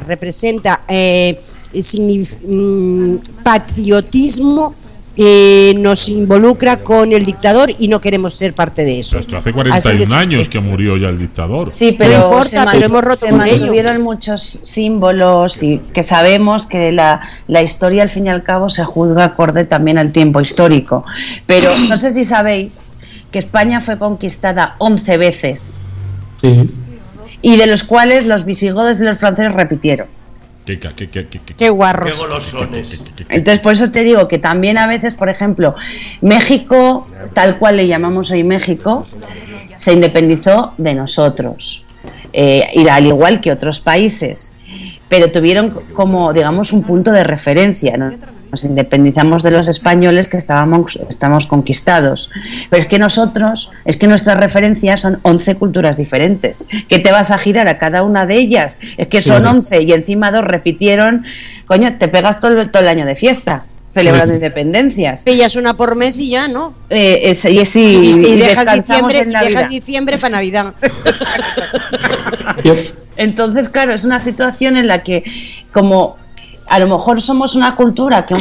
representa patriotismo, nos involucra con el dictador y no queremos ser parte de eso. Esto hace 41 años que murió ya el dictador. Sí, pero no importa, pero hemos roto con ello. Se mantuvieron muchos símbolos y que sabemos que la historia al fin y al cabo se juzga acorde también al tiempo histórico. Pero no sé si sabéis que España fue conquistada 11 veces. Sí. Y de los cuales los visigodos y los franceses repitieron. Qué guarros. Qué golosones. Entonces, por eso te digo que también a veces, por ejemplo, México, tal cual le llamamos hoy México, se independizó de nosotros, y al igual que otros países, pero tuvieron como, digamos, un punto de referencia, ¿no? Nos independizamos de los españoles que estamos conquistados, pero es que nuestras referencias son 11 culturas diferentes. ¿Qué te vas a girar a cada una de ellas? Es que son 11 y encima 2 repitieron. Coño, te pegas todo el año de fiesta celebrando independencias. Pillas una por mes y ya, ¿no? Y dejas diciembre para Navidad. Entonces, claro, es una situación en la que, como a lo mejor somos una cultura que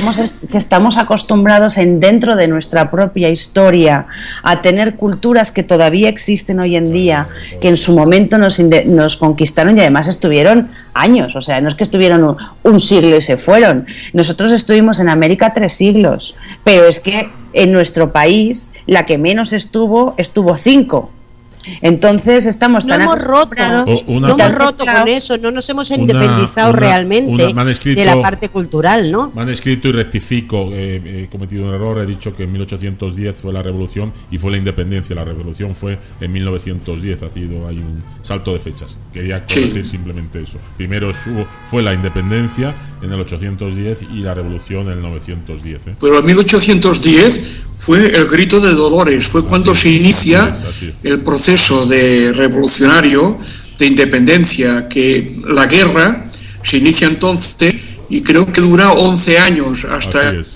estamos acostumbrados dentro de nuestra propia historia a tener culturas que todavía existen hoy en día, que en su momento nos conquistaron y además estuvieron años, o sea, no es que estuvieron un siglo y se fueron. Nosotros estuvimos en América 3 siglos, pero es que en nuestro país la que menos estuvo 5. Entonces estamos tan acostumbrados. No hemos roto con eso, no nos hemos independizado realmente de la parte cultural, ¿no? Me han escrito y rectifico, he cometido un error, he dicho que en 1810 fue la revolución y fue la independencia. La revolución fue en 1910, hay un salto de fechas. Quería corregir simplemente eso. Primero fue la independencia en el 810 y la revolución en el 910. Pero en 1810 fue el grito de Dolores, fue cuando se inicia el proceso de revolucionario de independencia, que la guerra se inicia entonces y creo que dura 11 años hasta el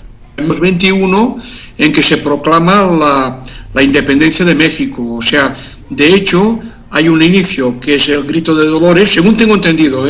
21 en que se proclama la independencia de México. O sea, de hecho hay un inicio que es el grito de Dolores, según tengo entendido,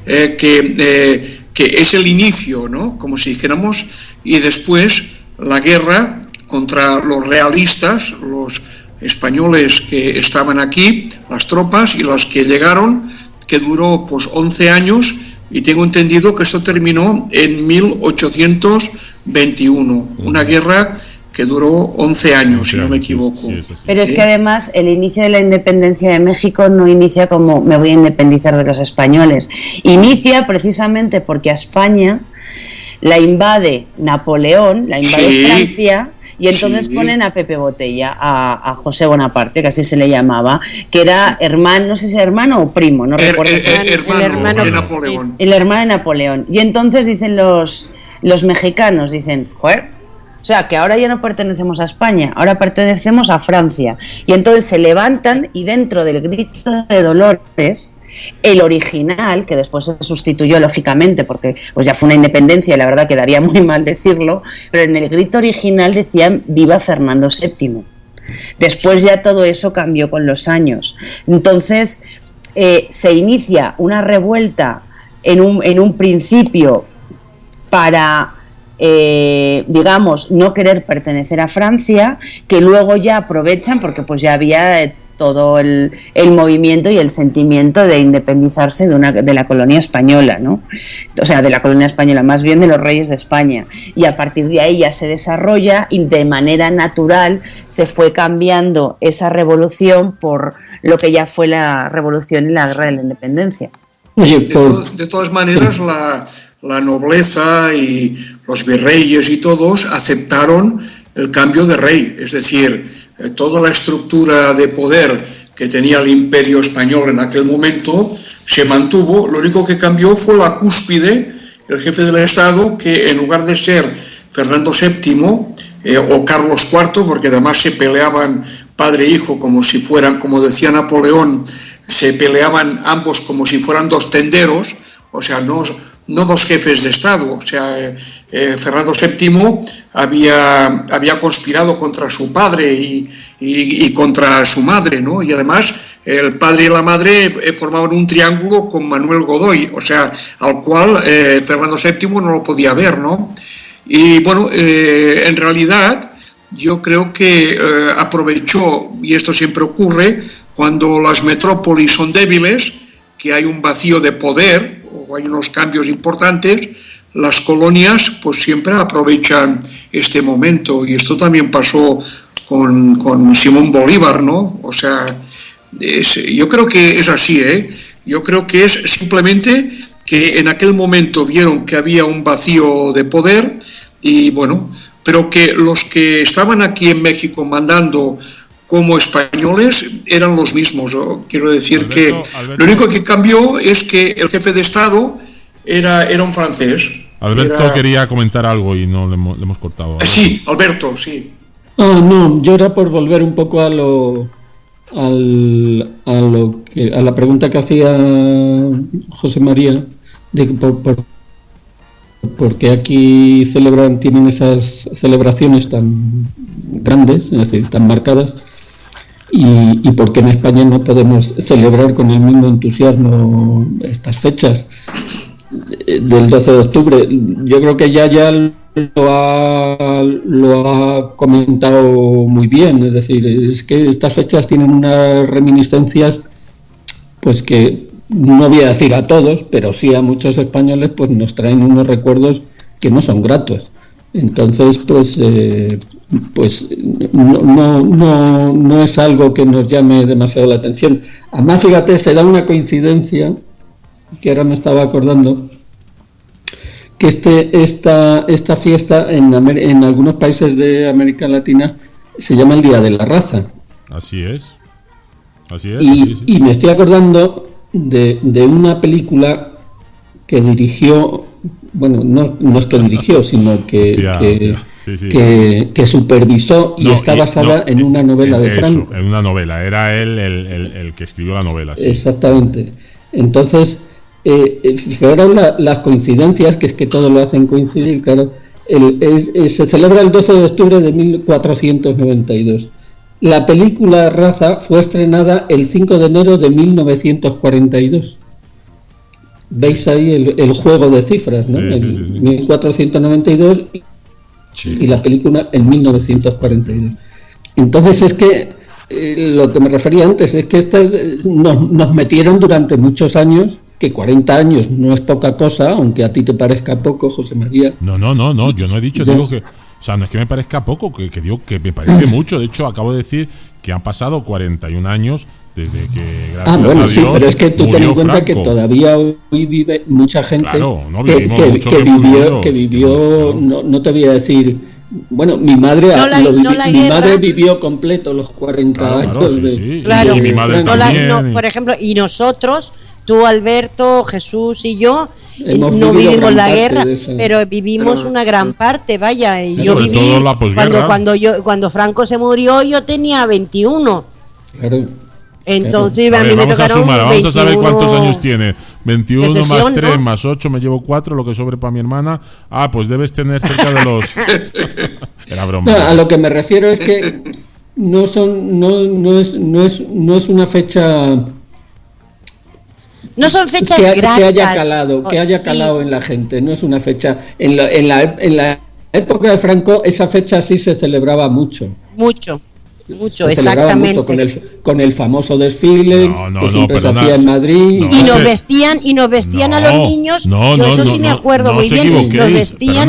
que es el inicio, ¿no? Como si dijéramos, y después la guerra contra los realistas, los españoles que estaban aquí, las tropas y las que llegaron, que duró pues 11 años, y tengo entendido que esto terminó en 1821, una guerra que duró 11 años, si no me equivoco. Pero es que además el inicio de la independencia de México no inicia como me voy a independizar de los españoles, inicia precisamente porque a España la invade Napoleón, la invade Francia. Y entonces ponen a Pepe Botella, a José Bonaparte, que así se le llamaba, que era hermano, no sé si era hermano o primo, no recuerdo. El hermano de Napoleón. El hermano de Napoleón. Y entonces dicen los mexicanos, dicen, joder, o sea, que ahora ya no pertenecemos a España, ahora pertenecemos a Francia. Y entonces se levantan y dentro del grito de Dolores, el original, que después se sustituyó lógicamente porque pues ya fue una independencia y la verdad quedaría muy mal decirlo, pero en el grito original decían viva Fernando VII. Después ya todo eso cambió con los años. Entonces se inicia una revuelta en un principio para digamos no querer pertenecer a Francia, que luego ya aprovechan porque pues ya había todo el movimiento y el sentimiento de independizarse de la colonia española, ¿no? O sea, de la colonia española, más bien de los reyes de España. Y a partir de ahí ya se desarrolla y de manera natural se fue cambiando esa revolución por lo que ya fue la revolución y la guerra de la independencia. De todas maneras, la nobleza y los virreyes y todos aceptaron el cambio de rey, es decir, toda la estructura de poder que tenía el imperio español en aquel momento se mantuvo. Lo único que cambió fue la cúspide, el jefe del Estado, que en lugar de ser Fernando VII o Carlos IV, porque además se peleaban padre e hijo como si fueran, como decía Napoleón, se peleaban ambos como si fueran dos tenderos, o sea, no dos jefes de Estado. O sea, Fernando VII había conspirado contra su padre y contra su madre, ¿no? Y además el padre y la madre formaban un triángulo con Manuel Godoy, o sea, al cual Fernando VII no lo podía ver, ¿no? Y bueno, en realidad yo creo que aprovechó, y esto siempre ocurre, cuando las metrópolis son débiles, que hay un vacío de poder o hay unos cambios importantes, las colonias pues siempre aprovechan este momento, y esto también pasó con Simón Bolívar, ¿no? O sea, yo creo que es así, ¿eh? Yo creo que es simplemente que en aquel momento vieron que había un vacío de poder y bueno, pero que los que estaban aquí en México mandando como españoles eran los mismos. Yo quiero decir Alberto, lo único que cambió es que el jefe de Estado era un francés. Alberto quería comentar algo y no le hemos cortado. Sí, Alberto, sí. No, yo era por volver un poco a la pregunta que hacía José María de por qué aquí tienen esas celebraciones tan grandes, es decir, tan marcadas, y por qué en España no podemos celebrar con el mismo entusiasmo estas fechas del 12 de octubre. Yo creo que ya lo ha comentado muy bien, es decir, es que estas fechas tienen unas reminiscencias pues que no voy a decir a todos, pero sí a muchos españoles pues nos traen unos recuerdos que no son gratos. Entonces pues no es algo que nos llame demasiado la atención. Además, fíjate, se da una coincidencia que ahora me estaba acordando, que esta fiesta en algunos países de América Latina se llama el Día de la Raza. Así es. Y me estoy acordando de una película que dirigió, bueno, no es que dirigió, sino que supervisó y está basada en una novela de Franco. En una novela, era él el que escribió la novela. Sí. Exactamente. Entonces, fijaros las coincidencias, que es que todo lo hacen coincidir, claro. Se celebra el 12 de octubre de 1492. La película Raza fue estrenada el 5 de enero de 1942. ¿Veis ahí el juego de cifras, no? Sí. 1492 y la película en 1942. Entonces es que lo que me refería antes es que nos metieron durante muchos años, que 40 años no es poca cosa, aunque a ti te parezca poco, José María. No, yo no he dicho, digo que... O sea, no es que me parezca poco, que digo que me parece mucho. De hecho, acabo de decir que han pasado 41 años desde que, gracias a Dios, sí, pero es que tú ten en cuenta Franco. Que todavía hoy vive mucha gente que vivió, no te voy a decir... Bueno, mi madre vivió completo los 40 años. Sí. Claro, y mi madre también. Por ejemplo, y nosotros... Tú, Alberto, Jesús y yo no vivimos la guerra, pero vivimos una gran parte, vaya. Y yo viví cuando Franco se murió, yo tenía 21. Claro. Entonces a mí me tocaron 21. Vamos a saber cuántos años tiene. 21 más 3 ¿no? más 8 me llevo 4, lo que sobre para mi hermana. Pues debes tener cerca de los... Era broma. A lo que me refiero es que no es una fecha... No son fechas gratas. Que haya calado en la gente. No es una fecha. En la época de Franco, esa fecha sí se celebraba mucho. Mucho, exactamente. Mucho con el famoso desfile que siempre se hacía en Madrid. Y nos vestían a los niños. Eso sí me acuerdo muy bien. Nos vestían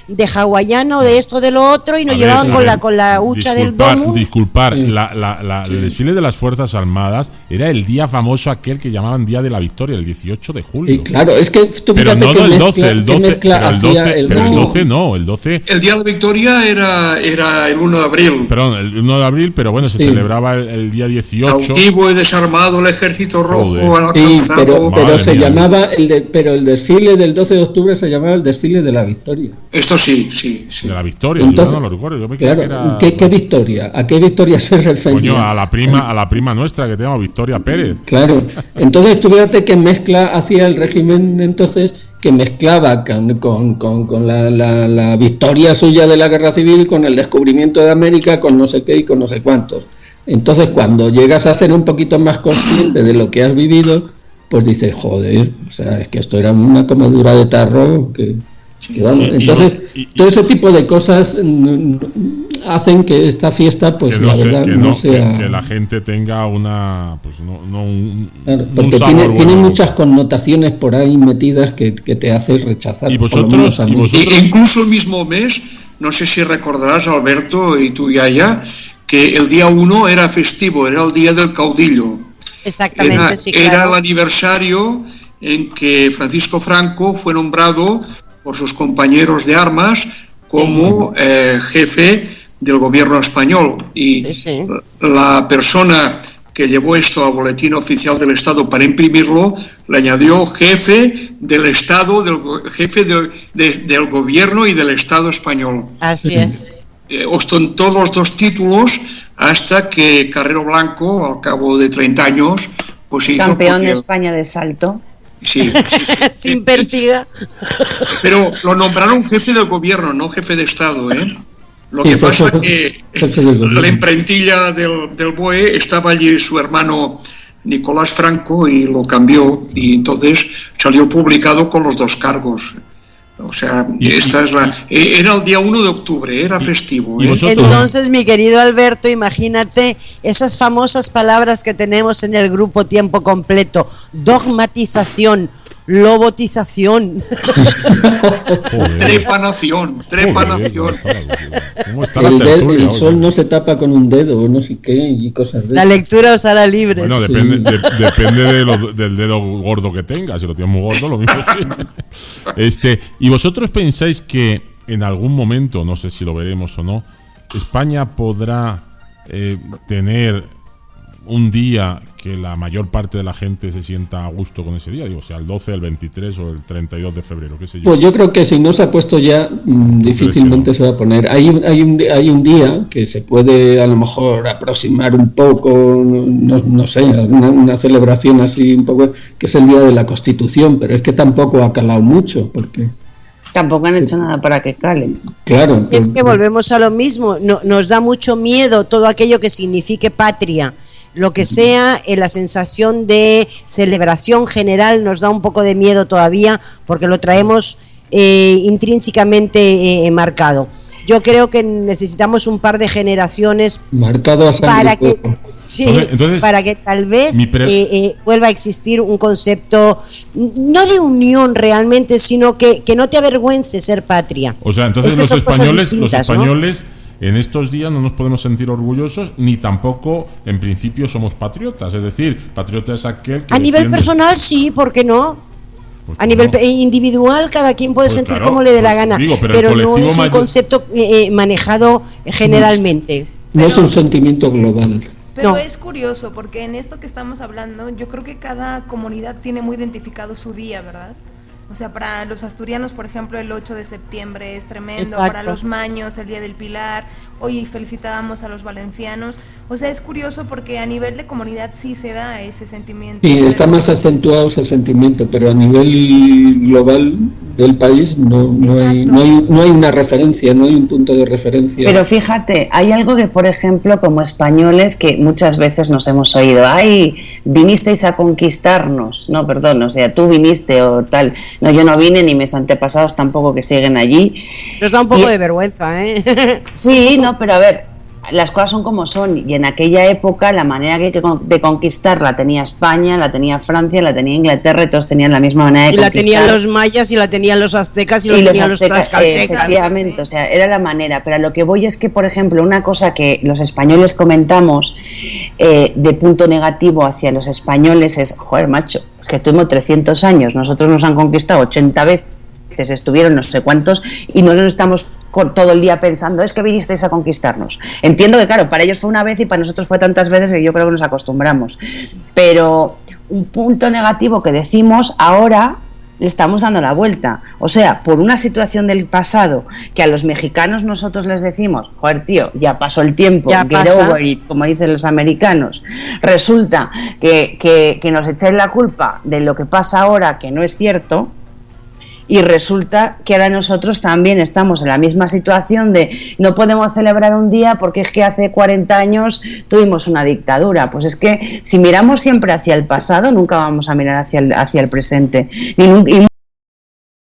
de hawaiano, de esto, de lo otro, y nos llevaban con la hucha del domo. Disculpar, el desfile de las Fuerzas Armadas era el día famoso aquel que llamaban Día de la Victoria, el 18 de julio. Y claro, es que tú pero fíjate que el 12 no. El 12. El Día de la Victoria era el 1 de abril. Perdón, el 1 de abril, pero bueno, se celebraba el día 18. Cautivo y desarmado el ejército rojo alcanzado. Pero se llamaba el desfile del 12 de octubre se llamaba el desfile de la Victoria. Esto sí. De la Victoria. Entonces, yo no lo recuerdo. Yo me claro, que era... ¿qué victoria? ¿A qué victoria se refería? Coño, a la prima nuestra que tenemos, Victoria Pérez. Claro. Entonces tú fíjate que hacía el régimen entonces, que mezclaba con la victoria suya de la guerra civil, con el descubrimiento de América, con no sé qué y con no sé cuántos. Entonces, cuando llegas a ser un poquito más consciente de lo que has vivido, pues dices, joder, o sea, es que esto era una comedura de tarro que vamos. Entonces, todo ese tipo de cosas hacen que esta fiesta, pues la verdad, no sea... Que la gente tenga una... Pues claro, porque tiene muchas connotaciones por ahí metidas que te hacen rechazar. ¿Y vosotros? Incluso el mismo mes, no sé si recordarás, Alberto, y tú, Yaya, que el día 1 era festivo, era el día del caudillo. Exactamente, sí, claro. Era el aniversario en que Francisco Franco fue nombrado por sus compañeros de armas como jefe del gobierno español. Y la persona que llevó esto al boletín oficial del Estado para imprimirlo, le añadió jefe del Estado, jefe del gobierno y del Estado español. Así es. Ostentó los dos títulos hasta que Carrero Blanco, al cabo de 30 años, pues se hizo campeón de España de salto. Sí. Sin pértiga. Pero lo nombraron jefe del gobierno, no jefe de Estado, ¿eh? Lo que pasa es que la imprentilla del BOE estaba allí su hermano Nicolás Franco y lo cambió, y entonces salió publicado con los dos cargos. O sea, era el día 1 de octubre, era festivo. Entonces, mi querido Alberto, imagínate esas famosas palabras que tenemos en el grupo Tiempo Completo: dogmatización, lobotización. Trepanación. ¿Cómo está la tertulia? El sol no se tapa con un dedo, o no sé qué, y cosas de la lectura os hará libre. Bueno, depende del dedo gordo que tengas. Si lo tienes muy gordo, lo mismo sí. ¿Y vosotros pensáis que en algún momento, no sé si lo veremos o no, España podrá tener un día que la mayor parte de la gente se sienta a gusto con ese día? Digo, sea el 12, el 23 o el 32 de febrero, qué sé yo. Pues yo creo que si no se ha puesto ya, difícilmente se va a poner. Hay un día que se puede a lo mejor aproximar un poco, no sé, una celebración así un poco, que es el Día de la Constitución, pero es que tampoco ha calado mucho, porque... Tampoco han hecho nada para que calen. Claro. Es que volvemos a lo mismo, nos da mucho miedo todo aquello que signifique patria. Lo que sea, la sensación de celebración general nos da un poco de miedo todavía, porque lo traemos intrínsecamente marcado. Yo creo que necesitamos un par de generaciones para que, entonces, para que tal vez vuelva a existir un concepto no de unión realmente, sino que no te avergüence ser patria. O sea, entonces los españoles ¿no? En estos días no nos podemos sentir orgullosos, ni tampoco en principio somos patriotas. Es decir, patriota es aquel que a nivel personal sí, ¿por qué no? Pues a nivel individual cada quien puede sentir como le dé la gana, pero no es un concepto manejado generalmente. No es un sentimiento global. Pero es curioso, porque en esto que estamos hablando, yo creo que cada comunidad tiene muy identificado su día, ¿verdad? O sea, para los asturianos, por ejemplo, el 8 de septiembre es tremendo. Exacto. Para los maños, el Día del Pilar. Hoy felicitábamos a los valencianos. O sea, es curioso porque a nivel de comunidad sí se da ese sentimiento. Sí, está más acentuado ese sentimiento, pero a nivel global del país no hay una referencia, no hay un punto de referencia. Pero fíjate, hay algo que, por ejemplo, como españoles, que muchas veces nos hemos oído: ay, vinisteis a conquistarnos. No, perdón, o sea, tú viniste o tal. No, yo no vine, ni mis antepasados tampoco, que siguen allí. Nos da un poco de vergüenza, ¿eh? Sí, no, pero a ver, las cosas son como son, y en aquella época la manera de conquistar la tenía España, la tenía Francia, la tenía Inglaterra, y todos tenían la misma manera de conquistar. Y la tenían los mayas, y la tenían los aztecas, y lo tenían los tlaxcaltecas. Efectivamente, o sea, era la manera. Pero a lo que voy es que, por ejemplo, una cosa que los españoles comentamos de punto negativo hacia los españoles es: joder, macho, que tuvimos 300 años, nosotros nos han conquistado 80 veces, estuvieron no sé cuántos, y no nos estamos todo el día pensando, es que vinisteis a conquistarnos. Entiendo que, claro, para ellos fue una vez y para nosotros fue tantas veces que yo creo que nos acostumbramos. Pero un punto negativo que decimos ahora, le estamos dando la vuelta. O sea, por una situación del pasado que a los mexicanos nosotros les decimos: joder, tío, ya pasó el tiempo, get over it, como dicen los americanos. Resulta que nos echáis la culpa de lo que pasa ahora, que no es cierto. Y resulta que ahora nosotros también estamos en la misma situación de no podemos celebrar un día porque es que hace 40 años tuvimos una dictadura. Pues es que si miramos siempre hacia el pasado, nunca vamos a mirar hacia el presente. Y